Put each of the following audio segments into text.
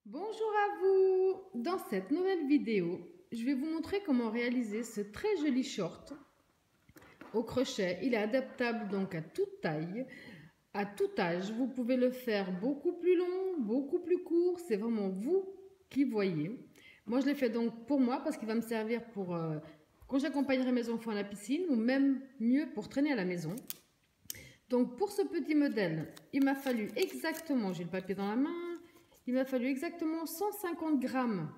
Bonjour à vous! Dans cette nouvelle vidéo, je vais vous montrer comment réaliser ce très joli short au crochet. Il est adaptable donc à toute taille, à tout âge. Vous pouvez le faire beaucoup plus long, beaucoup plus court. C'est vraiment vous qui voyez. Moi, je l'ai fait donc pour moi parce qu'il va me servir pour quand j'accompagnerai mes enfants à la piscine ou même mieux pour traîner à la maison. Donc pour ce petit modèle, il m'a fallu exactement, j'ai le papier dans la main, il m'a fallu exactement 150 grammes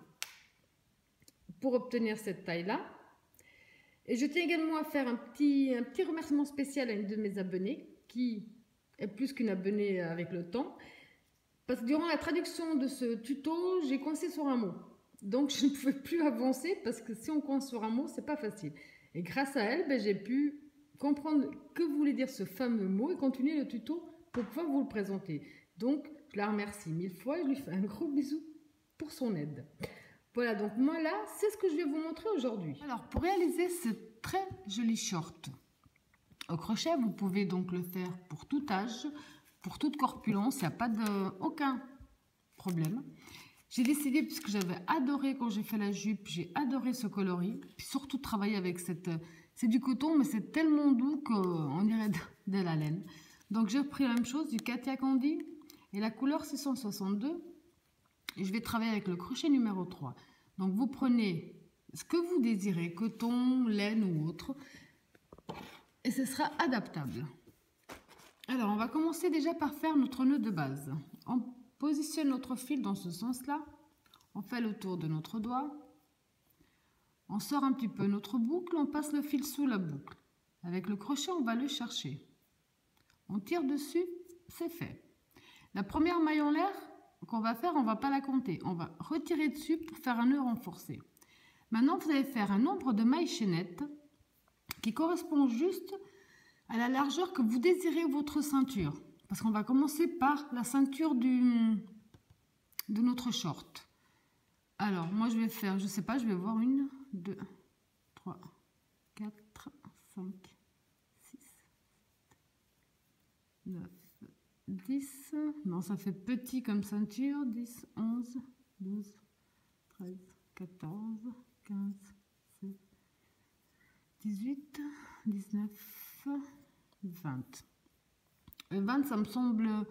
pour obtenir cette taille-là. Et je tiens également à faire un petit remerciement spécial à une de mes abonnées, qui est plus qu'une abonnée avec le temps. Parce que durant la traduction de ce tuto, j'ai coincé sur un mot. Donc je ne pouvais plus avancer parce que si on coince sur un mot, c'est pas facile. Et grâce à elle, j'ai pu comprendre que voulait dire ce fameux mot et continuer le tuto pour pouvoir vous le présenter. Donc je la remercie 1000 fois et je lui fais un gros bisou pour son aide. Voilà, donc moi là, c'est ce que je vais vous montrer aujourd'hui. Alors, pour réaliser ce très joli short au crochet, vous pouvez donc le faire pour tout âge, pour toute corpulence, il n'y a pas aucun problème. J'ai décidé, puisque j'avais adoré quand j'ai fait la jupe, j'ai adoré ce coloris, puis surtout travailler avec cette... C'est du coton, mais c'est tellement doux qu'on dirait de la laine. Donc j'ai pris la même chose, du Katia Candy, et la couleur 662. Et je vais travailler avec le crochet numéro 3. Donc vous prenez ce que vous désirez, coton, laine ou autre, et ce sera adaptable. Alors on va commencer déjà par faire notre nœud de base. On positionne notre fil dans ce sens-là, on fait le tour de notre doigt, on sort un petit peu notre boucle, on passe le fil sous la boucle. Avec le crochet, on va le chercher. On tire dessus, c'est fait. La première maille en l'air qu'on va faire, on ne va pas la compter. On va retirer dessus pour faire un nœud renforcé. Maintenant, vous allez faire un nombre de mailles chaînettes qui correspond juste à la largeur que vous désirez votre ceinture. Parce qu'on va commencer par la ceinture de notre short. Alors, moi, je vais faire, je ne sais pas, je vais voir 1, 2, 3, 4, 5, 6, 9, 10. Non, ça fait petit comme ceinture. 10, 11, 12, 13, 14, 15, 16, 18, 19, 20. 20, ça me semble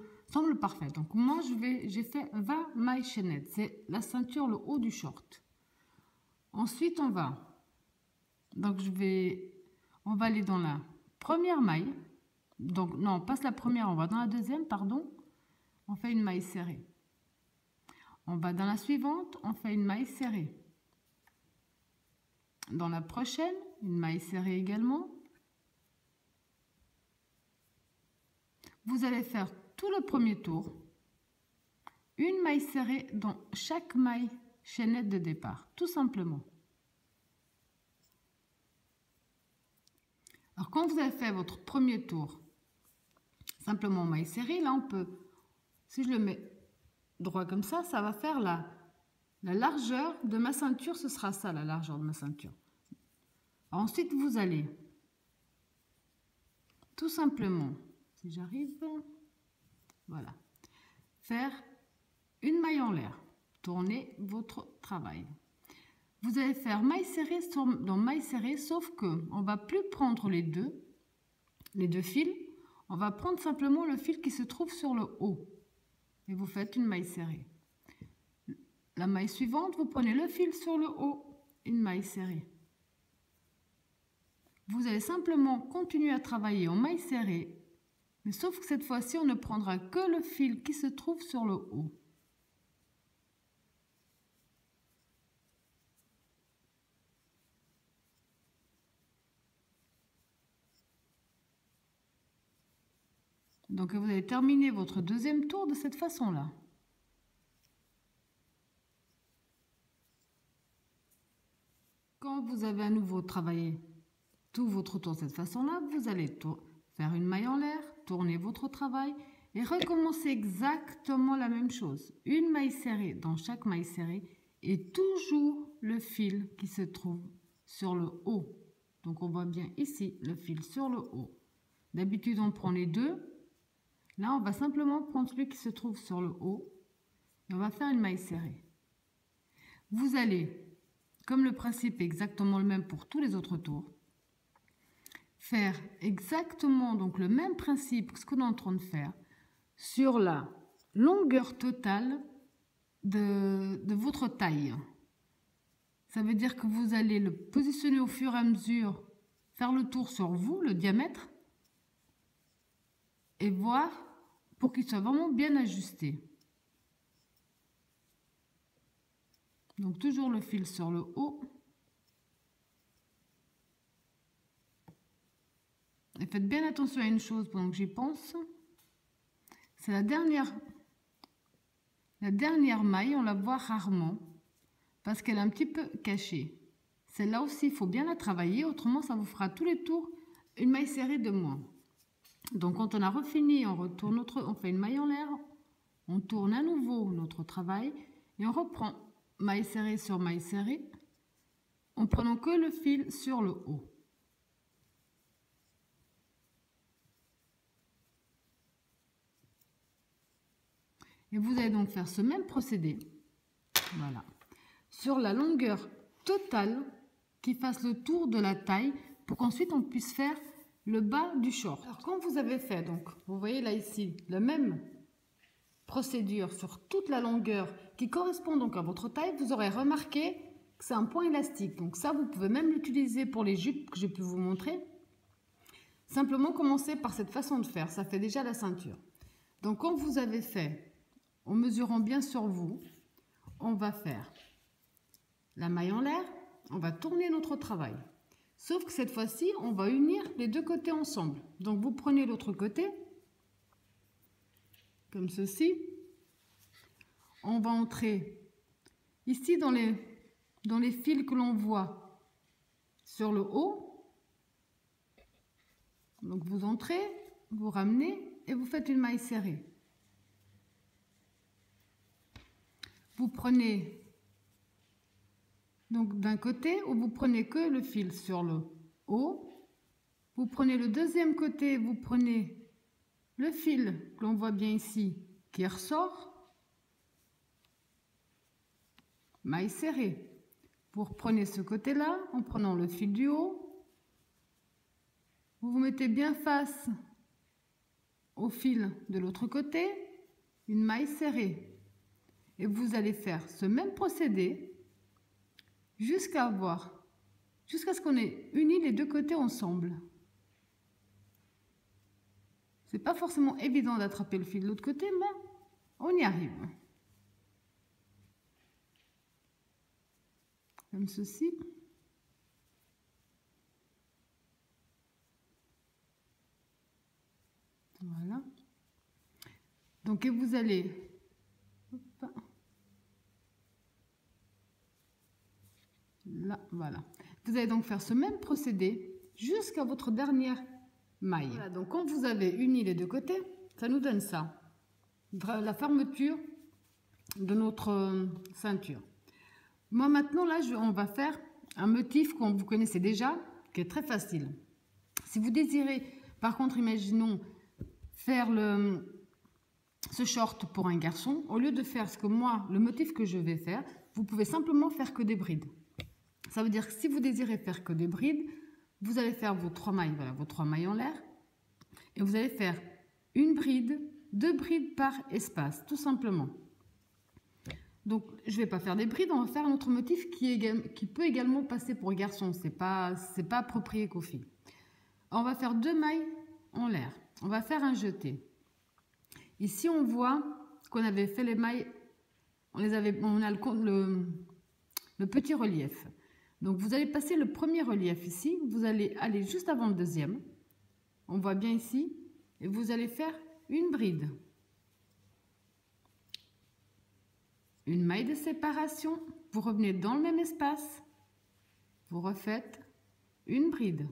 parfait. Donc moi, j'ai fait 20 mailles chaînettes. C'est la ceinture, le haut du short. Ensuite, on va aller dans la première maille. Donc non, on passe la première, on va dans la deuxième, pardon. On fait une maille serrée. On va dans la suivante, on fait une maille serrée. Dans la prochaine, une maille serrée également. Vous allez faire tout le premier tour, une maille serrée dans chaque maille chaînette de départ, tout simplement. Alors quand vous avez fait votre premier tour, simplement maille serrée, là on peut, si je le mets droit comme ça va faire la largeur de ma ceinture, ce sera ça la largeur de ma ceinture. Ensuite vous allez tout simplement, si j'arrive, voilà, faire une maille en l'air, tournez votre travail. Vous allez faire maille serrée dans maille serrée, sauf que on va plus prendre les deux fils, on va prendre simplement le fil qui se trouve sur le haut et vous faites une maille serrée. La maille suivante, vous prenez le fil sur le haut, une maille serrée. Vous allez simplement continuer à travailler en maille serrée, mais sauf que cette fois-ci, on ne prendra que le fil qui se trouve sur le haut. Donc vous allez terminer votre deuxième tour de cette façon-là. Quand vous avez à nouveau travaillé tout votre tour de cette façon-là, vous allez faire une maille en l'air, tourner votre travail et recommencer exactement la même chose. Une maille serrée dans chaque maille serrée et toujours le fil qui se trouve sur le haut. Donc on voit bien ici le fil sur le haut. D'habitude on prend les deux. Là on va simplement prendre celui qui se trouve sur le haut Et on va faire une maille serrée. Vous allez, comme le principe est exactement le même pour tous les autres tours, faire exactement donc le même principe que ce qu'on est en train de faire sur la longueur totale de votre taille. Ça veut dire que vous allez le positionner au fur et à mesure, faire le tour sur vous, le diamètre, et voir pour qu'il soit vraiment bien ajusté. Donc toujours le fil sur le haut. Et faites bien attention à une chose pendant que j'y pense. C'est la dernière maille, on la voit rarement parce qu'elle est un petit peu cachée. Celle-là aussi, il faut bien la travailler, autrement ça vous fera tous les tours une maille serrée de moins. Donc quand on a refini, on fait une maille en l'air, on tourne à nouveau notre travail et on reprend maille serrée sur maille serrée en prenant que le fil sur le haut. Et vous allez donc faire ce même procédé, voilà, sur la longueur totale qui fasse le tour de la taille pour qu'ensuite on puisse faire le bas du short. Alors quand vous avez fait, donc vous voyez là ici, la même procédure sur toute la longueur qui correspond donc à votre taille, vous aurez remarqué que c'est un point élastique. Donc ça, vous pouvez même l'utiliser pour les jupes que je peux vous montrer. Simplement commencer par cette façon de faire, ça fait déjà la ceinture. Donc quand vous avez fait, en mesurant bien sur vous, on va faire la maille en l'air, on va tourner notre travail. Sauf que cette fois-ci, on va unir les deux côtés ensemble. Donc vous prenez l'autre côté, comme ceci. On va entrer ici dans les fils que l'on voit sur le haut. Donc vous entrez, vous ramenez et vous faites une maille serrée. Vous prenez donc d'un côté où vous prenez que le fil sur le haut, vous prenez le deuxième côté, vous prenez le fil que l'on voit bien ici qui ressort, maille serrée. Vous reprenez ce côté-là en prenant le fil du haut, vous vous mettez bien face au fil de l'autre côté, une maille serrée. Et vous allez faire ce même procédé jusqu'à ce qu'on ait uni les deux côtés ensemble. C'est pas forcément évident d'attraper le fil de l'autre côté, mais on y arrive. Comme ceci. Voilà. Donc, et vous allez... Hop, là, voilà. Vous allez donc faire ce même procédé jusqu'à votre dernière maille. Voilà, donc quand vous avez uni les deux côtés, ça nous donne ça. La fermeture de notre ceinture. Moi maintenant, là, on va faire un motif que vous connaissez déjà, qui est très facile. Si vous désirez, par contre, imaginons faire ce short pour un garçon, au lieu de faire le motif que je vais faire, vous pouvez simplement faire que des brides. Ça veut dire que si vous désirez faire que des brides, vous allez faire vos 3 mailles, voilà, vos 3 mailles en l'air, et vous allez faire une bride, 2 brides par espace, tout simplement. Donc, je ne vais pas faire des brides, on va faire un autre motif qui peut également passer pour garçon. C'est pas approprié qu'aux filles. On va faire 2 mailles en l'air. On va faire un jeté. Ici, on voit qu'on avait fait les mailles, on a le petit relief. Donc, vous allez passer le premier relief ici. Vous allez aller juste avant le deuxième. On voit bien ici. Et vous allez faire une bride. Une maille de séparation, vous revenez dans le même espace, vous refaites une bride,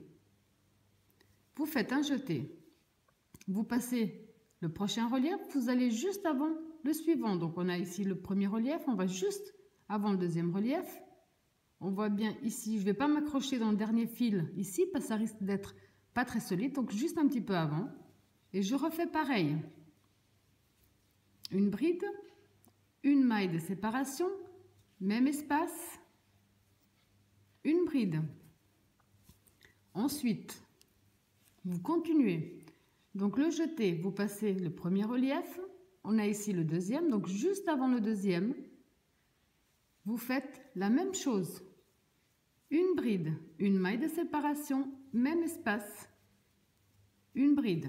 vous faites un jeté, vous passez le prochain relief, vous allez juste avant le suivant. Donc on a ici le premier relief, on va juste avant le deuxième relief. On voit bien ici, je ne vais pas m'accrocher dans le dernier fil ici parce que ça risque d'être pas très solide, donc juste un petit peu avant. Et je refais pareil, une bride, une maille de séparation, même espace, une bride. Ensuite, vous continuez. Donc le jeté, vous passez le premier relief. On a ici le deuxième. Donc juste avant le deuxième, vous faites la même chose. Une bride, une maille de séparation, même espace, une bride.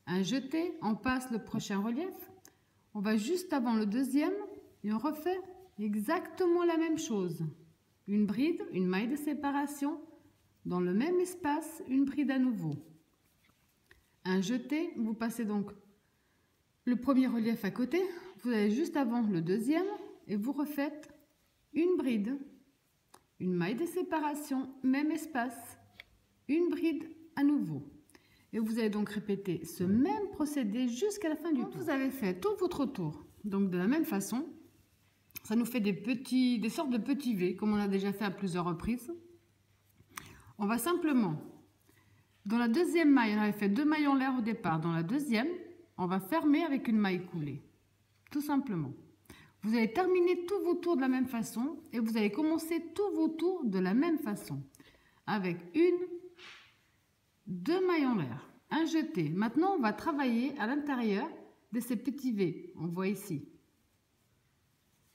Un jeté, on passe le prochain relief. On va juste avant le deuxième et on refait exactement la même chose. Une bride, une maille de séparation, dans le même espace, une bride à nouveau. Un jeté, vous passez donc le premier relief à côté, vous allez juste avant le deuxième et vous refaites une bride, une maille de séparation, même espace, une bride à nouveau. Et vous allez donc répéter ce même procédé jusqu'à la fin du tour. Vous avez fait tout votre tour, donc de la même façon, ça nous fait des sortes de petits V, comme on a déjà fait à plusieurs reprises. On va simplement, dans la deuxième maille, on avait fait 2 mailles en l'air au départ. Dans la deuxième, on va fermer avec une maille coulée, tout simplement. Vous allez terminer tous vos tours de la même façon et vous allez commencer tous vos tours de la même façon, avec 2 mailles en l'air, un jeté. Maintenant, on va travailler à l'intérieur de ces petits V, on voit ici.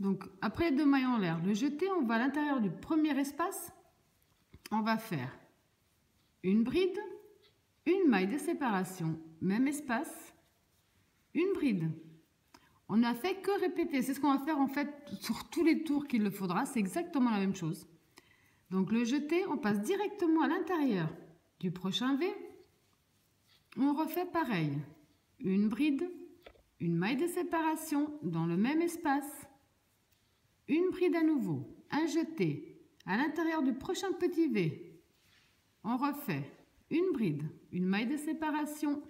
Donc, après 2 mailles en l'air, le jeté, on va à l'intérieur du premier espace. On va faire une bride, une maille de séparation, même espace, une bride. On n'a fait que répéter. C'est ce qu'on va faire en fait sur tous les tours qu'il le faudra. C'est exactement la même chose. Donc le jeté, on passe directement à l'intérieur du prochain V. On refait pareil. Une bride, une maille de séparation dans le même espace, une bride à nouveau, un jeté. À l'intérieur du prochain petit V, on refait une bride, une maille de séparation,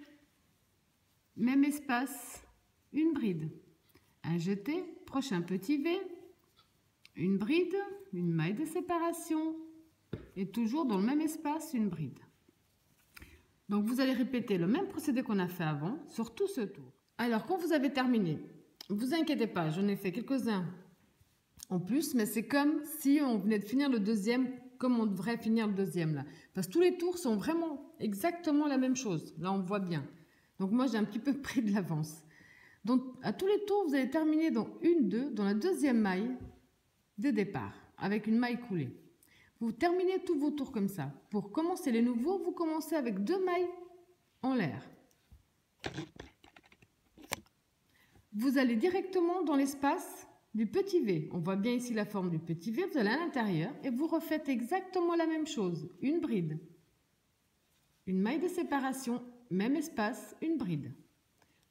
même espace, une bride, un jeté, prochain petit V, une bride, une maille de séparation et toujours dans le même espace, une bride. Donc vous allez répéter le même procédé qu'on a fait avant sur tout ce tour. Alors quand vous avez terminé, ne vous inquiétez pas, j'en ai fait quelques-uns en plus, mais c'est comme si on venait de finir le deuxième, comme on devrait finir le deuxième là. Parce que tous les tours sont vraiment exactement la même chose. Là, on voit bien. Donc moi, j'ai un petit peu pris de l'avance. Donc à tous les tours, vous allez terminer dans une, deux, dans la deuxième maille de départ, avec une maille coulée. Vous terminez tous vos tours comme ça. Pour commencer les nouveaux, vous commencez avec 2 mailles en l'air. Vous allez directement dans l'espace du petit V. On voit bien ici la forme du petit V. Vous allez à l'intérieur et vous refaites exactement la même chose. Une bride, une maille de séparation, même espace, une bride.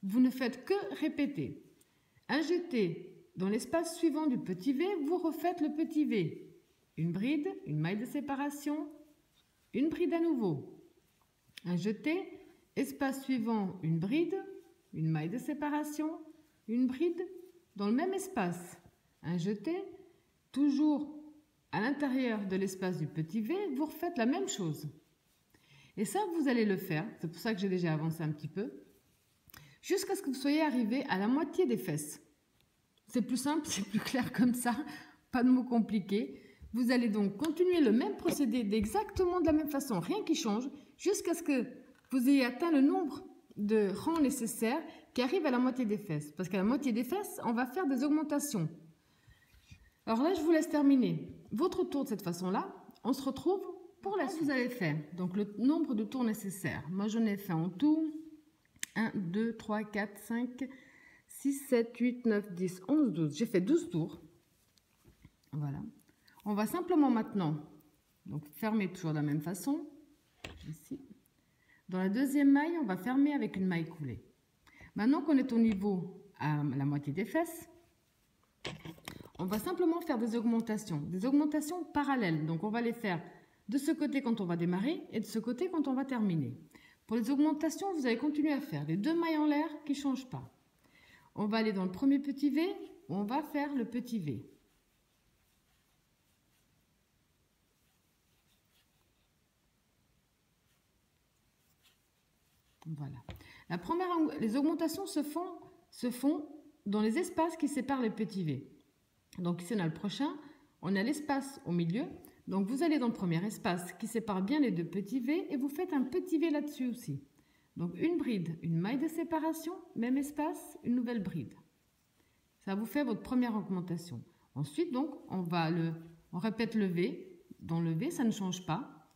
Vous ne faites que répéter. Un jeté dans l'espace suivant du petit V, vous refaites le petit V. Une bride, une maille de séparation, une bride à nouveau. Un jeté, espace suivant, une bride, une maille de séparation, une bride, dans le même espace, un jeté, toujours à l'intérieur de l'espace du petit V, vous refaites la même chose. Et ça, vous allez le faire, c'est pour ça que j'ai déjà avancé un petit peu, jusqu'à ce que vous soyez arrivé à la moitié des fesses. C'est plus simple, c'est plus clair comme ça, pas de mots compliqués. Vous allez donc continuer le même procédé d'exactement de la même façon, rien qui change, jusqu'à ce que vous ayez atteint le nombre de rangs nécessaires qui arrive à la moitié des fesses. Parce qu'à la moitié des fesses, on va faire des augmentations. Alors là, je vous laisse terminer votre tour de cette façon-là. On se retrouve pour la suite. Vous avez fait donc le nombre de tours nécessaires. Moi, j'en ai fait en tout 1, 2, 3, 4, 5, 6, 7, 8, 9, 10, 11, 12. J'ai fait 12 tours. Voilà. On va simplement maintenant donc fermer toujours de la même façon. Ici. Dans la deuxième maille, on va fermer avec une maille coulée. Maintenant qu'on est au niveau à la moitié des fesses, on va simplement faire des augmentations parallèles. Donc on va les faire de ce côté quand on va démarrer et de ce côté quand on va terminer. Pour les augmentations, vous allez continuer à faire les 2 mailles en l'air qui ne changent pas. On va aller dans le premier petit V, on va faire le petit V. Voilà. Les augmentations se font dans les espaces qui séparent les petits V. Donc ici on a le prochain, on a l'espace au milieu. Donc vous allez dans le premier espace qui sépare bien les deux petits V et vous faites un petit V là-dessus aussi. Donc une bride, une maille de séparation, même espace, une nouvelle bride. Ça vous fait votre première augmentation. Ensuite donc on répète le V. Dans le V ça ne change pas.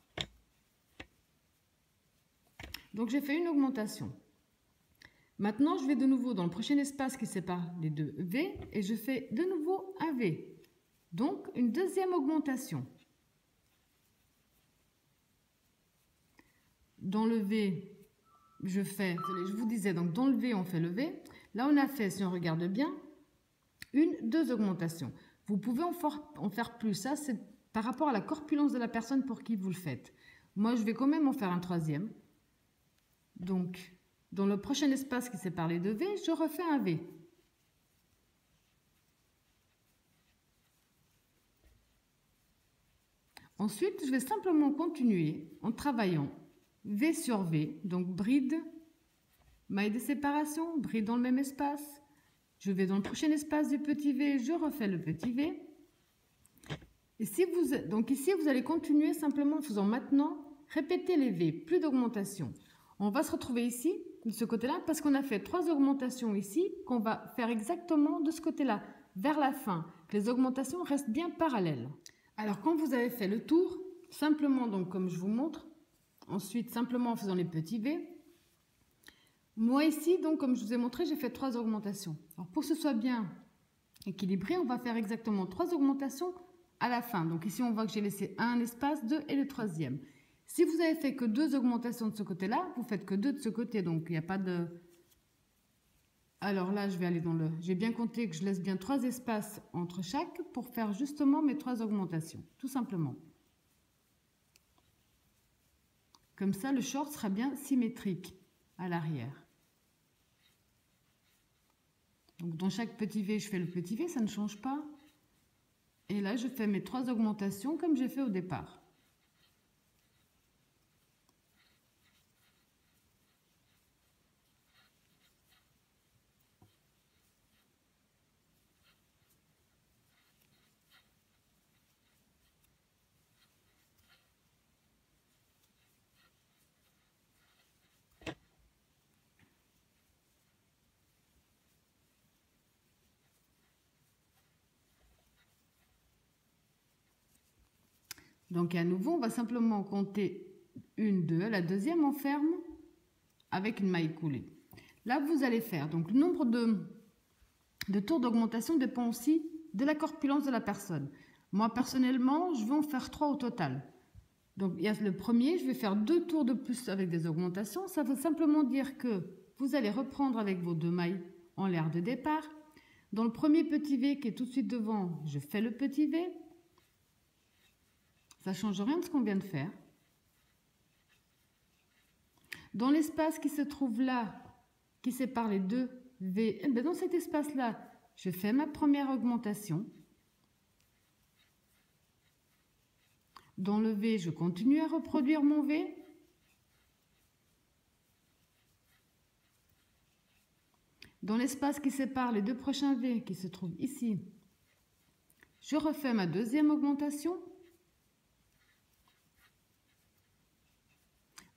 Donc j'ai fait une augmentation. Maintenant je vais de nouveau dans le prochain espace qui sépare les deux V et je fais de nouveau un V. Donc une deuxième augmentation. Dans le V, je vous disais, donc dans le V, on fait le V. Là, on a fait, si on regarde bien, deux augmentations. Vous pouvez en faire plus. Ça, c'est par rapport à la corpulence de la personne pour qui vous le faites. Moi, je vais quand même en faire un troisième. Donc, dans le prochain espace qui sépare les deux V, je refais un V. Ensuite, je vais simplement continuer en travaillant V sur V, donc bride, maille de séparation, bride dans le même espace. Je vais dans le prochain espace du petit V, je refais le petit V. Et donc ici, vous allez continuer simplement en faisant maintenant répéter les V, plus d'augmentation. On va se retrouver ici, de ce côté-là, parce qu'on a fait 3 augmentations ici, qu'on va faire exactement de ce côté-là, vers la fin. Que les augmentations restent bien parallèles. Alors quand vous avez fait le tour, simplement donc comme je vous montre, ensuite simplement en faisant les petits V. Moi ici, donc comme je vous ai montré, j'ai fait 3 augmentations. Alors pour que ce soit bien équilibré, on va faire exactement 3 augmentations à la fin. Donc ici on voit que j'ai laissé un espace, 2 et le troisième. Si vous avez fait que 2 augmentations de ce côté-là, vous faites que 2 de ce côté, donc il n'y a pas de... Alors là, je vais aller dans le... J'ai bien compté que je laisse bien 3 espaces entre chaque pour faire justement mes 3 augmentations, tout simplement. Comme ça, le short sera bien symétrique à l'arrière. Donc dans chaque petit V, je fais le petit V, ça ne change pas. Et là, je fais mes 3 augmentations comme j'ai fait au départ. Donc à nouveau, on va simplement compter 1, 2, la deuxième on ferme avec une maille coulée. Là, vous allez faire, donc le nombre de tours d'augmentation dépend aussi de la corpulence de la personne. Moi, personnellement, je vais en faire 3 au total. Donc il y a le premier, je vais faire 2 tours de plus avec des augmentations. Ça veut simplement dire que vous allez reprendre avec vos 2 mailles en l'air de départ. Dans le premier petit V qui est tout de suite devant, je fais le petit V. Ça ne change rien de ce qu'on vient de faire. Dans l'espace qui se trouve là, qui sépare les deux V, dans cet espace-là, je fais ma première augmentation. Dans le V, je continue à reproduire mon V. Dans l'espace qui sépare les 2 prochains V, qui se trouve ici, je refais ma deuxième augmentation.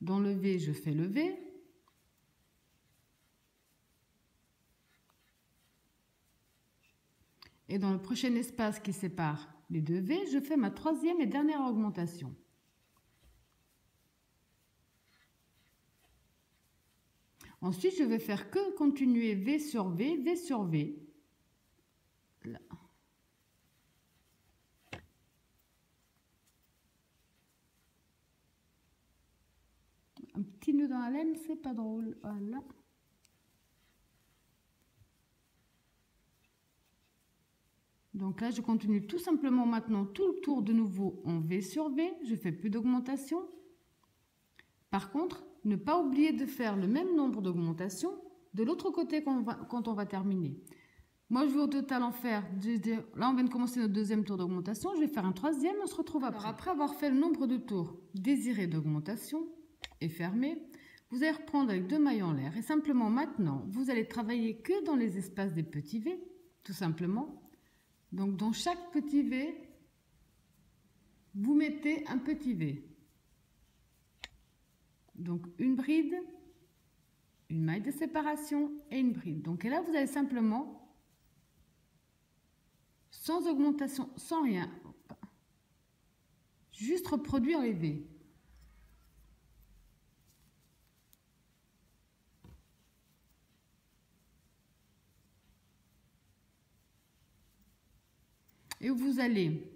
Dans le V, je fais le V. Et dans le prochain espace qui sépare les 2 V, je fais ma troisième et dernière augmentation. Ensuite, je vais faire que continuer V sur V, V sur V. Là. Un petit nœud dans la laine, c'est pas drôle. Voilà. Donc là, je continue tout simplement maintenant tout le tour de nouveau en V sur V. Je fais plus d'augmentation. Par contre, ne pas oublier de faire le même nombre d'augmentations de l'autre côté quand on va terminer. Moi, je vais au total en faire, là on vient de commencer notre deuxième tour d'augmentation, je vais faire un troisième, on se retrouve après. Alors, après avoir fait le nombre de tours désirés d'augmentation et fermé, Vous allez reprendre avec 2 mailles en l'air et simplement maintenant, vous allez travailler que dans les espaces des petits V, tout simplement. Donc dans chaque petit V, vous mettez un petit V. Donc une bride, une maille de séparation et une bride. Donc et là, vous allez simplement, sans augmentation, sans rien, juste reproduire les V. Et vous allez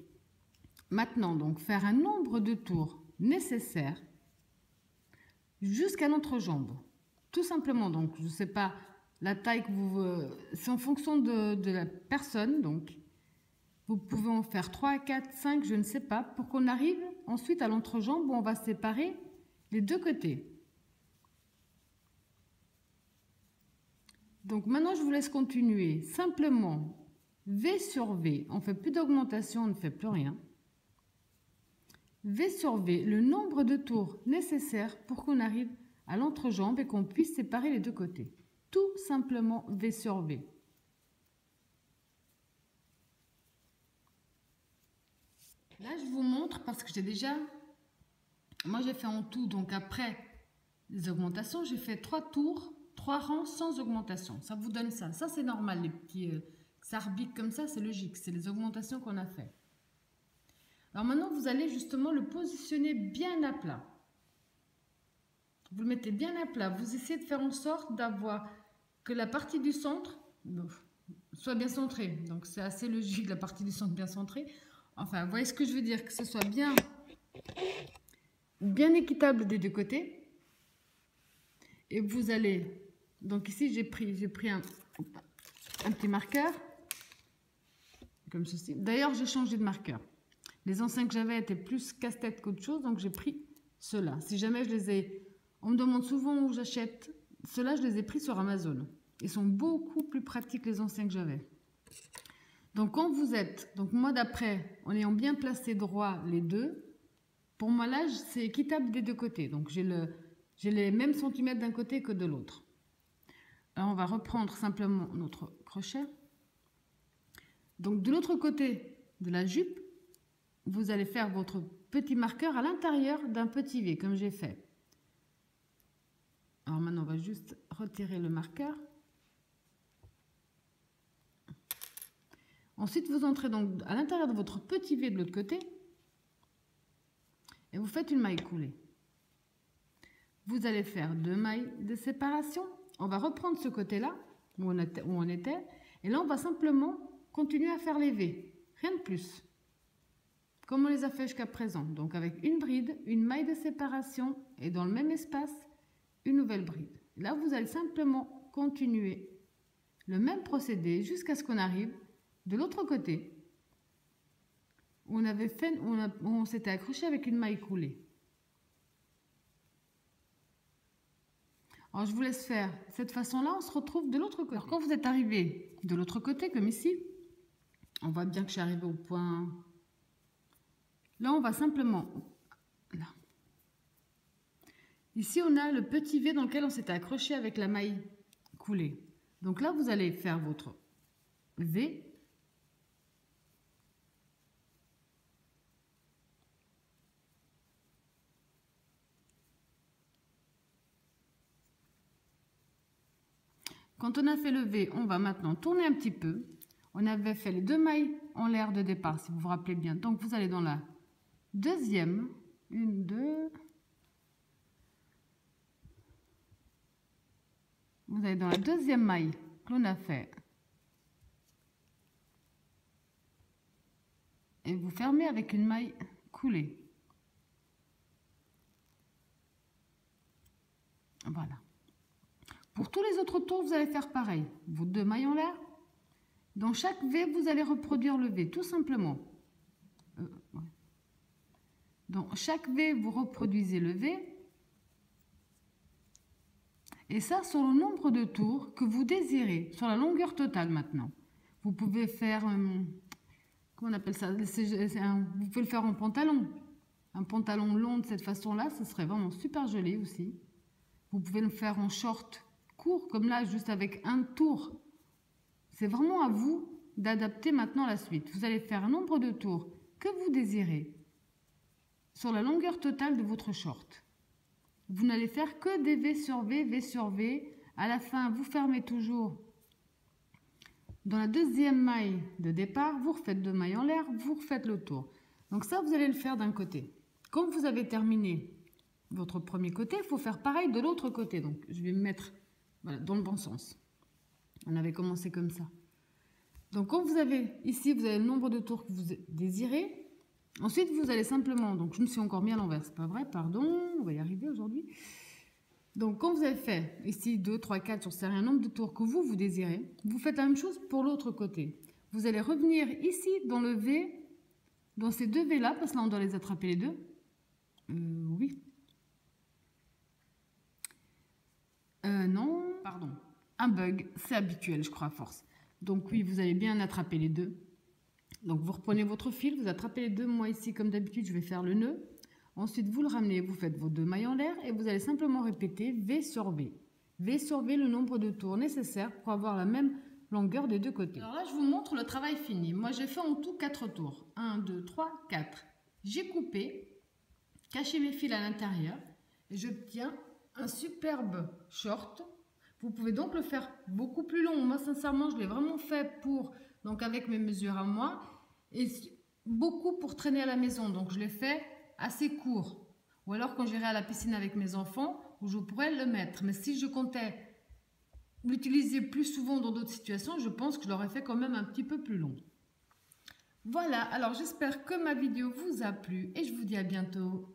maintenant donc faire un nombre de tours nécessaires jusqu'à l'entrejambe. Tout simplement, donc je ne sais pas la taille que vous... c'est en fonction de la personne, donc vous pouvez en faire 3, 4, 5, je ne sais pas, pour qu'on arrive ensuite à l'entrejambe où on va séparer les deux côtés. Donc maintenant, je vous laisse continuer. Simplement, V sur V, on ne fait plus d'augmentation, on ne fait plus rien. V sur V, le nombre de tours nécessaires pour qu'on arrive à l'entrejambe et qu'on puisse séparer les deux côtés. Tout simplement V sur V. Là, je vous montre parce que j'ai déjà... Moi, j'ai fait en tout, donc après les augmentations, j'ai fait 3 tours, 3 rangs sans augmentation. Ça vous donne ça. Ça, c'est normal, les petits... ça rebique comme ça, c'est logique. C'est les augmentations qu'on a fait. Alors maintenant, vous allez justement le positionner bien à plat. Vous le mettez bien à plat. Vous essayez de faire en sorte d'avoir que la partie du centre soit bien centrée. Donc c'est assez logique, la partie du centre bien centrée. Enfin, vous voyez ce que je veux dire, que ce soit bien équitable des deux côtés. Et vous allez... Donc ici, j'ai pris un petit marqueur. Comme ceci. D'ailleurs, j'ai changé de marqueur. Les anciens que j'avais étaient plus casse-tête qu'autre chose, donc j'ai pris ceux-là. Si jamais je les ai... On me demande souvent où j'achète. Ceux-là, je les ai pris sur Amazon. Ils sont beaucoup plus pratiques les anciens que j'avais. Donc quand vous êtes... Donc moi, d'après, en ayant bien placé droit les deux, pour moi là, c'est équitable des deux côtés. Donc j'ai les mêmes centimètres d'un côté que de l'autre. Alors on va reprendre simplement notre crochet. Donc de l'autre côté de la jupe, vous allez faire votre petit marqueur à l'intérieur d'un petit V, comme j'ai fait. Alors maintenant, on va juste retirer le marqueur. Ensuite, vous entrez donc à l'intérieur de votre petit V de l'autre côté et vous faites une maille coulée. Vous allez faire 2 mailles de séparation. On va reprendre ce côté-là où on était et là, on va simplement continuer à faire les V, rien de plus. Comme on les a fait jusqu'à présent. Donc avec une bride, une maille de séparation et dans le même espace, une nouvelle bride. Là, vous allez simplement continuer le même procédé jusqu'à ce qu'on arrive de l'autre côté où on s'était accroché avec une maille coulée. Alors, je vous laisse faire cette façon-là, on se retrouve de l'autre côté. Alors, quand vous êtes arrivé de l'autre côté, comme ici, on voit bien que je suis arrivée au point... Là, on va simplement... Là. Ici, on a le petit V dans lequel on s'était accroché avec la maille coulée. Donc là, vous allez faire votre V. Quand on a fait le V, on va maintenant tourner un petit peu. On avait fait les 2 mailles en l'air de départ, si vous vous rappelez bien. Donc, vous allez dans la deuxième, 1, 2... Vous allez dans la deuxième maille que l'on a fait. Et vous fermez avec une maille coulée. Voilà. Pour tous les autres tours, vous allez faire pareil. Vos 2 mailles en l'air. Dans chaque V, vous allez reproduire le V, tout simplement. Ouais. Dans chaque V, vous reproduisez le V. Et ça, sur le nombre de tours que vous désirez, sur la longueur totale maintenant. Vous pouvez faire, comment on appelle ça, vous pouvez le faire en pantalon. Un pantalon long de cette façon-là, ce serait vraiment super joli aussi. Vous pouvez le faire en short court, comme là, juste avec un tour. C'est vraiment à vous d'adapter maintenant la suite. Vous allez faire un nombre de tours que vous désirez sur la longueur totale de votre short. Vous n'allez faire que des V sur V, V sur V. À la fin, vous fermez toujours. Dans la deuxième maille de départ, vous refaites 2 mailles en l'air, vous refaites le tour. Donc ça, vous allez le faire d'un côté. Quand vous avez terminé votre premier côté, il faut faire pareil de l'autre côté. Donc je vais me mettre voilà, dans le bon sens. On avait commencé comme ça. Donc quand vous avez ici, vous avez le nombre de tours que vous désirez. Ensuite, vous allez simplement, donc je me suis encore mis à l'envers, c'est pas vrai, pardon, on va y arriver aujourd'hui. Donc quand vous avez fait ici 2, 3, 4, j'en sais rien, nombre de tours que vous désirez, vous faites la même chose pour l'autre côté. Vous allez revenir ici dans le V, dans ces 2 V là, parce que là on doit les attraper les deux. Oui. Non, pardon. Un bug, c'est habituel, je crois, à force. Donc oui, vous allez bien attraper les deux. Donc vous reprenez votre fil, vous attrapez les deux. Moi ici, comme d'habitude, je vais faire le nœud. Ensuite, vous le ramenez, vous faites vos 2 mailles en l'air et vous allez simplement répéter V sur V. V sur V, le nombre de tours nécessaires pour avoir la même longueur des deux côtés. Alors là, je vous montre le travail fini. Moi, j'ai fait en tout 4 tours. 1, 2, 3, 4. J'ai coupé, caché mes fils à l'intérieur et j'obtiens un superbe short. Vous pouvez donc le faire beaucoup plus long. Moi, sincèrement, je l'ai vraiment fait pour, donc avec mes mesures à moi, et beaucoup pour traîner à la maison. Donc, je l'ai fait assez court. Ou alors quand j'irai à la piscine avec mes enfants, où je pourrais le mettre. Mais si je comptais l'utiliser plus souvent dans d'autres situations, je pense que je l'aurais fait quand même un petit peu plus long. Voilà, alors j'espère que ma vidéo vous a plu et je vous dis à bientôt.